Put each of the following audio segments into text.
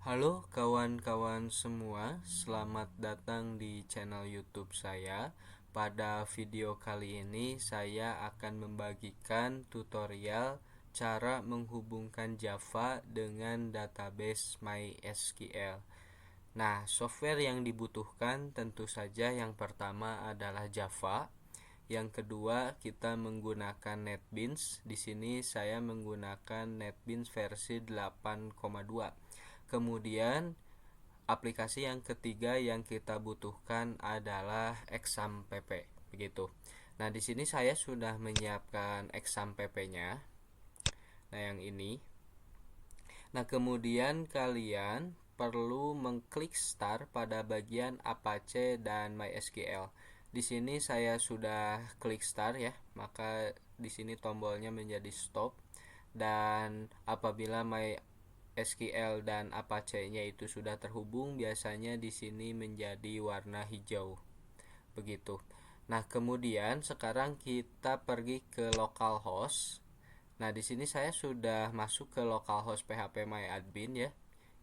Halo kawan-kawan semua, selamat datang di channel YouTube saya. Pada video kali ini saya akan membagikan tutorial cara menghubungkan Java dengan database MySQL. Nah, software yang dibutuhkan tentu saja yang pertama adalah Java. Yang kedua, kita menggunakan NetBeans. Di sini saya menggunakan NetBeans versi 8,2. Kemudian aplikasi yang ketiga yang kita butuhkan adalah XAMPP, begitu. Nah, di sini saya sudah menyiapkan XAMPP-nya. Nah, yang ini. Nah, kemudian kalian perlu mengklik start pada bagian Apache dan MySQL. Di sini saya sudah klik start ya, maka di sini tombolnya menjadi stop. Dan apabila MySQL dan Apache-nya itu sudah terhubung, biasanya di sini menjadi warna hijau. Begitu. Nah, kemudian sekarang kita pergi ke localhost. Nah, di sini saya sudah masuk ke localhost phpMyAdmin ya.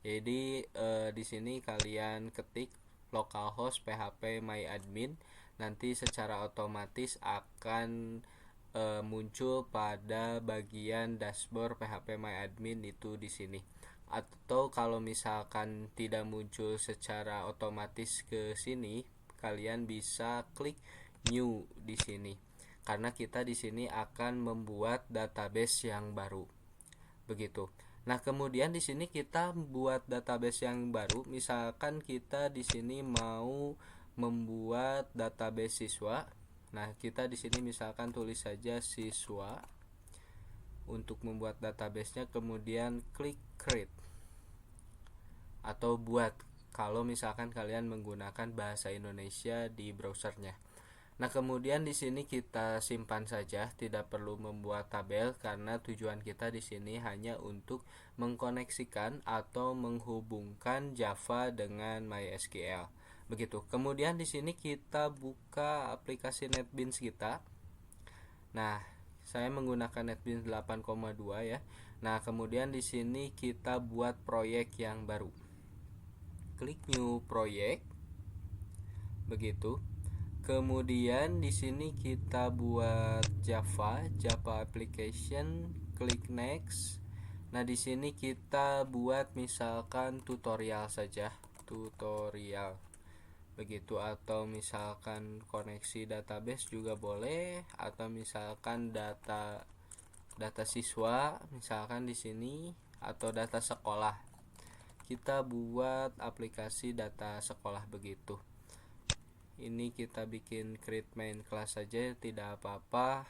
Jadi di sini kalian ketik localhost phpMyAdmin, nanti secara otomatis akan muncul pada bagian dashboard phpMyAdmin itu di sini. Atau kalau misalkan tidak muncul secara otomatis ke sini, kalian bisa klik new di sini. Karena kita di sini akan membuat database yang baru. Begitu. Nah, kemudian di sini kita buat database yang baru. Misalkan kita di sini mau membuat database siswa. Nah, kita di sini misalkan tulis saja siswa untuk membuat database-nya, kemudian klik create atau buat kalau misalkan kalian menggunakan bahasa Indonesia di browsernya. Nah, kemudian di sini kita simpan saja, tidak perlu membuat tabel karena tujuan kita di sini hanya untuk mengkoneksikan atau menghubungkan Java dengan MySQL. Begitu. Kemudian di sini kita buka aplikasi NetBeans kita. Nah, saya menggunakan NetBeans 8,2 ya. Nah, kemudian di sini kita buat proyek yang baru. Klik new project. Begitu. Kemudian di sini kita buat Java application, klik next. Nah, di sini kita buat misalkan tutorial saja, tutorial. Begitu, atau misalkan koneksi database juga boleh, atau misalkan data siswa, misalkan di sini, atau data sekolah. Kita buat aplikasi data sekolah begitu. Ini kita bikin create main class saja, tidak apa-apa.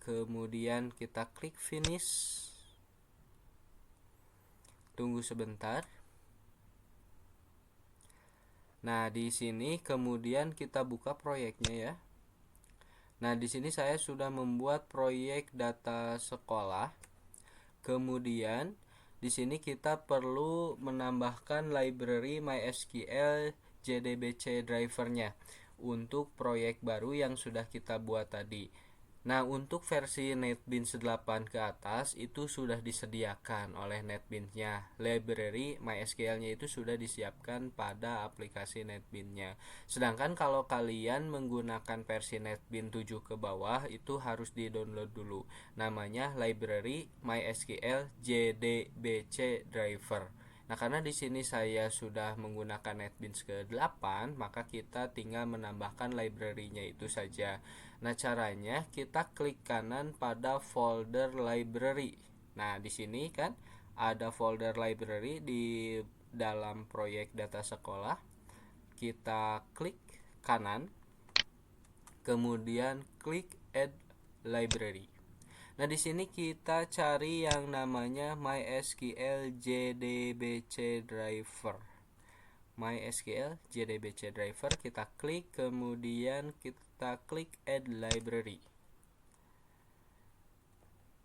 Kemudian kita klik finish. Tunggu sebentar. Nah, di sini kemudian kita buka proyeknya ya. Nah, di sini saya sudah membuat proyek data sekolah. Kemudian di sini kita perlu menambahkan library MySQL JDBC drivernya untuk proyek baru yang sudah kita buat tadi. Nah, untuk versi NetBeans 8 ke atas itu sudah disediakan oleh NetBeans-nya. Library MySQL-nya itu sudah disiapkan pada aplikasi NetBeans-nya. Sedangkan kalau kalian menggunakan versi NetBeans 7 ke bawah itu harus di-download dulu. Namanya library MySQL JDBC driver. Nah, karena di sini saya sudah menggunakan NetBeans ke-8, maka kita tinggal menambahkan library-nya itu saja. Nah, caranya kita klik kanan pada folder library. Nah, di sini kan ada folder library di dalam proyek data sekolah. Kita klik kanan, kemudian klik add library. Nah, di sini kita cari yang namanya MySQL JDBC driver. MySQL JDBC driver kita klik, kemudian kita klik add library.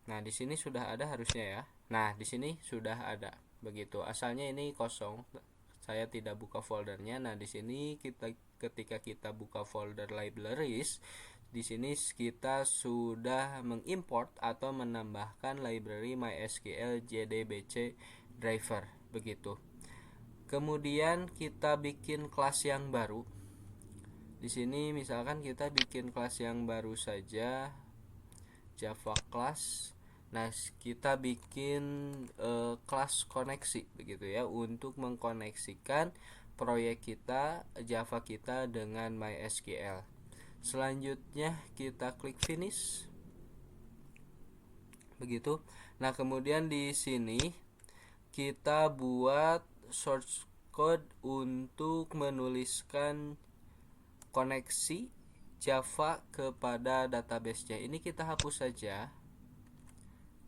Nah, di sini sudah ada harusnya ya. Nah, di sini sudah ada. Begitu. Asalnya ini kosong. Saya tidak buka foldernya. Nah, di sini ketika kita buka folder libraries, di sini kita sudah mengimport atau menambahkan library MySQL JDBC driver. begitu. Kemudian kita bikin kelas yang baru. Di sini misalkan kita bikin kelas yang baru saja, Java class. Nah, kita bikin kelas koneksi begitu ya, untuk mengkoneksikan proyek kita, Java kita dengan MySQL. Selanjutnya kita klik finish. Begitu. Nah, kemudian di sini kita buat source code untuk menuliskan koneksi Java kepada database-nya. Ini kita hapus saja.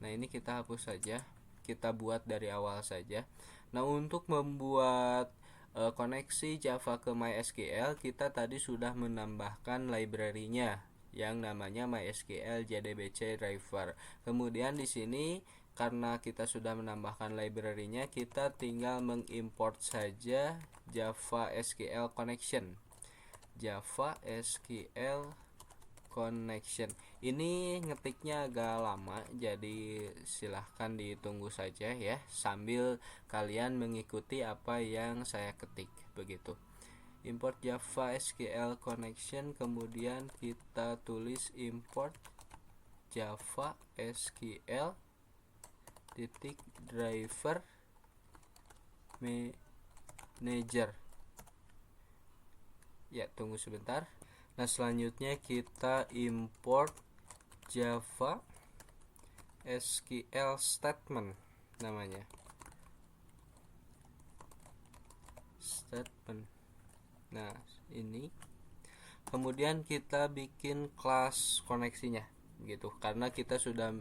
Nah, ini kita hapus saja. Kita buat dari awal saja. Nah, untuk membuat koneksi Java ke MySQL, kita tadi sudah menambahkan library-nya yang namanya MySQL JDBC driver. Kemudian di sini karena kita sudah menambahkan library-nya, kita tinggal mengimport saja Java SQL connection. Java SQL connection. Ini ngetiknya agak lama, jadi silahkan ditunggu saja ya, sambil kalian mengikuti apa yang saya ketik begitu. Import Java SQL connection, kemudian kita tulis import Java SQL titik driver manager. Ya, tunggu sebentar. Nah, selanjutnya kita import Java SQL statement namanya. Statement. Nah, ini. Kemudian kita bikin kelas koneksinya gitu. Karena kita sudah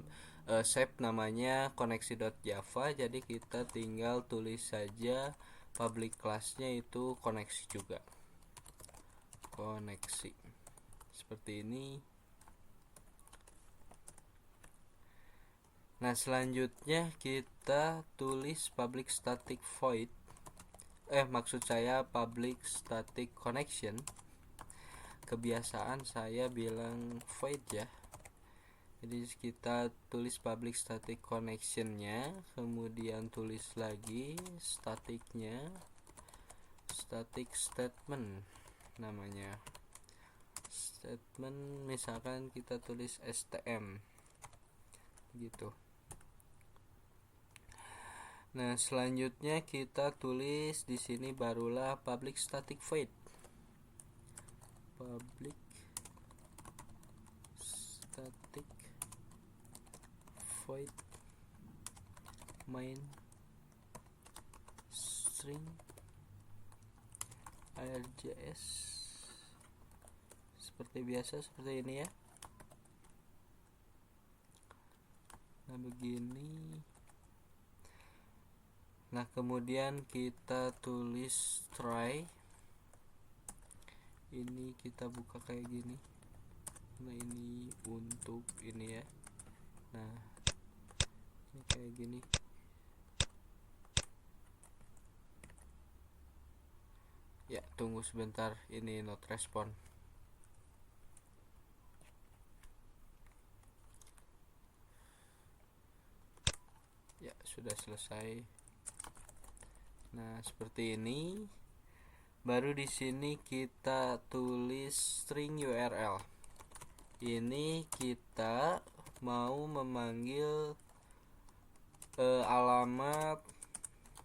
save namanya koneksi.java, jadi kita tinggal tulis saja public class-nya itu koneksi juga. Koneksi seperti ini. Nah, selanjutnya kita tulis public static void, maksud saya public static connection. Kebiasaan saya bilang void ya, jadi kita tulis public static connection-nya, kemudian tulis lagi statiknya, static statement namanya. Statement misalkan kita tulis stm gitu. Nah, selanjutnya kita tulis di sini barulah public static void. Public static void main string AirJS, seperti biasa, seperti ini ya. Nah, begini. Nah, kemudian kita tulis try. Ini kita buka kayak gini. Nah, ini untuk ini ya. Nah, ini kayak gini. Ya, tunggu sebentar, ini not respond. Ya, sudah selesai. Nah, seperti ini. Baru di sini kita tulis string URL. Ini kita mau memanggil alamat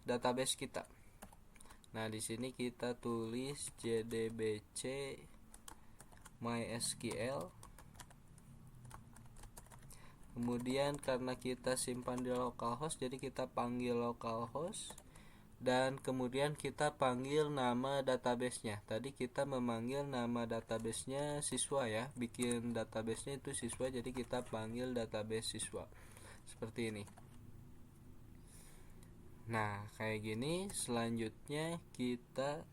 database kita. Nah, di sini kita tulis JDBC MySQL. Kemudian karena kita simpan di localhost, jadi kita panggil localhost, dan kemudian kita panggil nama database-nya. Tadi kita memanggil nama database-nya siswa ya, bikin database-nya itu siswa, jadi kita panggil database siswa. Seperti ini. Nah, kayak gini. Selanjutnya kita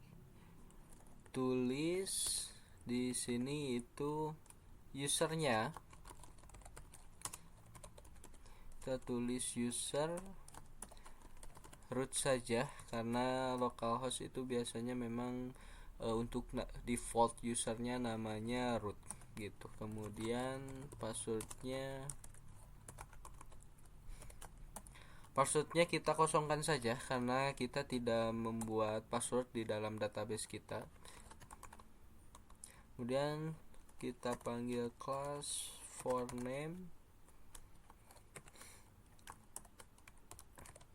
tulis di sini itu usernya. Kita tulis user root saja, karena localhost itu biasanya memang untuk default usernya namanya root gitu. Kemudian passwordnya Passwordnya kita kosongkan saja karena kita tidak membuat password di dalam database kita. Kemudian kita panggil class for name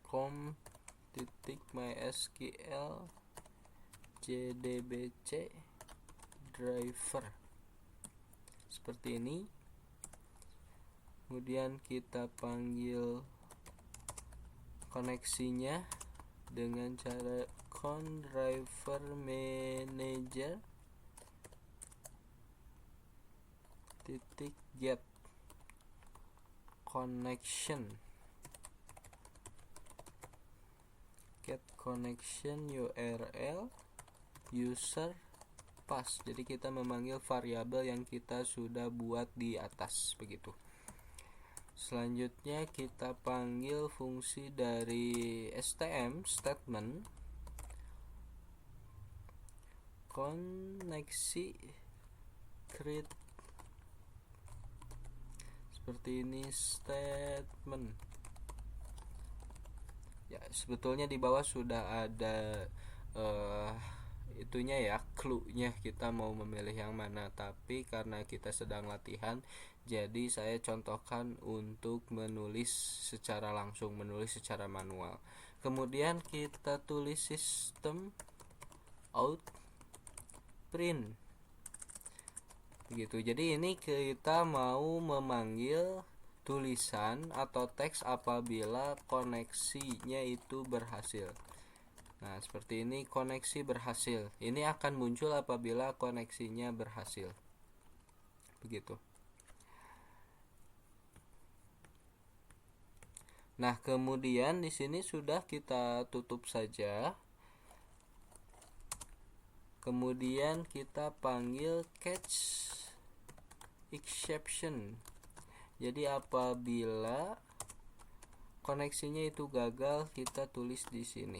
com.mysql jdbc driver seperti ini. Kemudian kita panggil koneksinya dengan cara driver manager get connection URL user pass. Jadi kita memanggil variabel yang kita sudah buat di atas begitu. Selanjutnya kita panggil fungsi dari STM statement koneksi create seperti ini statement. Ya, sebetulnya di bawah sudah ada itunya ya, clue-nya kita mau memilih yang mana, tapi karena kita sedang latihan, jadi saya contohkan untuk menulis secara langsung, menulis secara manual. Kemudian kita tulis system out print begitu. Jadi ini kita mau memanggil tulisan atau teks apabila koneksinya itu berhasil. Nah, seperti ini, koneksi berhasil. Ini akan muncul apabila koneksinya berhasil. Begitu. Nah, kemudian di sini sudah kita tutup saja. Kemudian kita panggil catch exception. Jadi apabila koneksinya itu gagal, kita tulis di sini.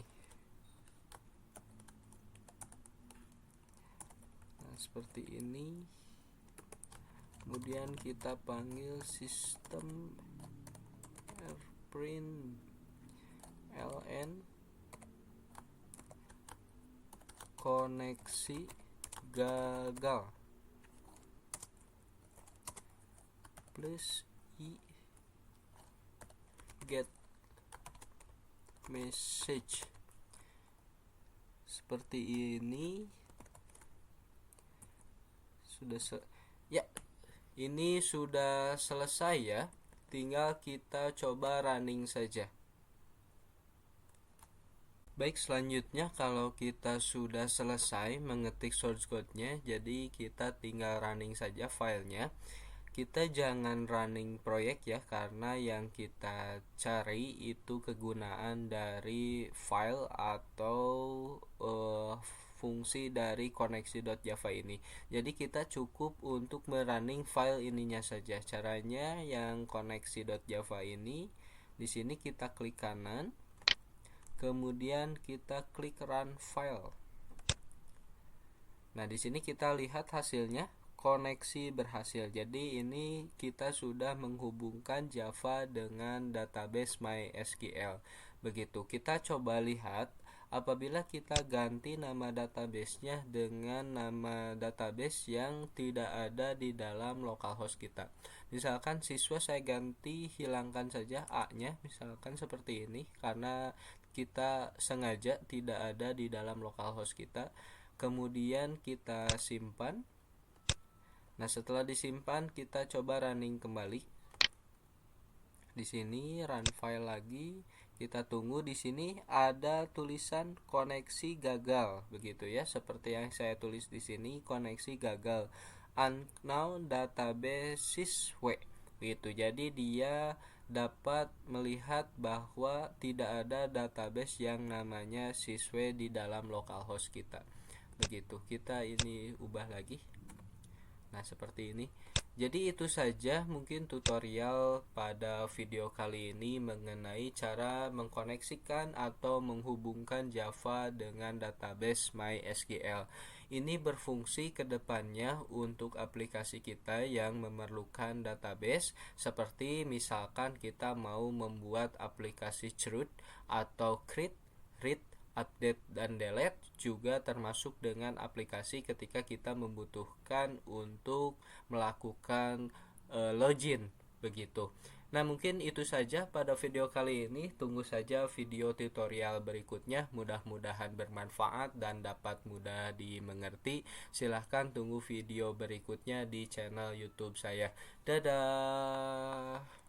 Nah, seperti ini. Kemudian kita panggil sistem print ln koneksi gagal plus i get message. Seperti ini. Ya, ini sudah selesai ya. Tinggal kita coba running saja. Baik, selanjutnya kalau kita sudah selesai mengetik source code-nya, jadi kita tinggal running saja filenya. Kita jangan running proyek ya, karena yang kita cari itu kegunaan dari file atau fungsi dari koneksi.java ini. Jadi kita cukup untuk merunning file ininya saja. Caranya yang koneksi.java ini, di sini kita klik kanan, kemudian kita klik run file. Nah, di sini kita lihat hasilnya. Koneksi berhasil. Jadi ini kita sudah menghubungkan Java dengan database MySQL. Begitu. Kita coba lihat apabila kita ganti nama databasenya dengan nama database yang tidak ada di dalam localhost kita. Misalkan siswa saya ganti, hilangkan saja A-nya, misalkan seperti ini, karena kita sengaja tidak ada di dalam localhost kita. Kemudian kita simpan. Nah, setelah disimpan kita coba running kembali. Di sini run file lagi, kita tunggu. Di sini ada tulisan koneksi gagal, begitu ya, seperti yang saya tulis di sini, koneksi gagal. Unknown database syswe. Begitu. Jadi dia dapat melihat bahwa tidak ada database yang namanya syswe di dalam localhost kita. Begitu. Kita ini ubah lagi. Nah, seperti ini. Jadi itu saja mungkin tutorial pada video kali ini mengenai cara mengkoneksikan atau menghubungkan Java dengan database MySQL. Ini berfungsi ke depannya untuk aplikasi kita yang memerlukan database, seperti misalkan kita mau membuat aplikasi Chroot atau Create, Read, Update, dan Delete, juga termasuk dengan aplikasi ketika kita membutuhkan untuk melakukan login begitu. Nah, mungkin itu saja pada video kali ini. Tunggu saja video tutorial berikutnya. Mudah-mudahan bermanfaat dan dapat mudah dimengerti. Silahkan tunggu video berikutnya di channel YouTube saya. Dadah.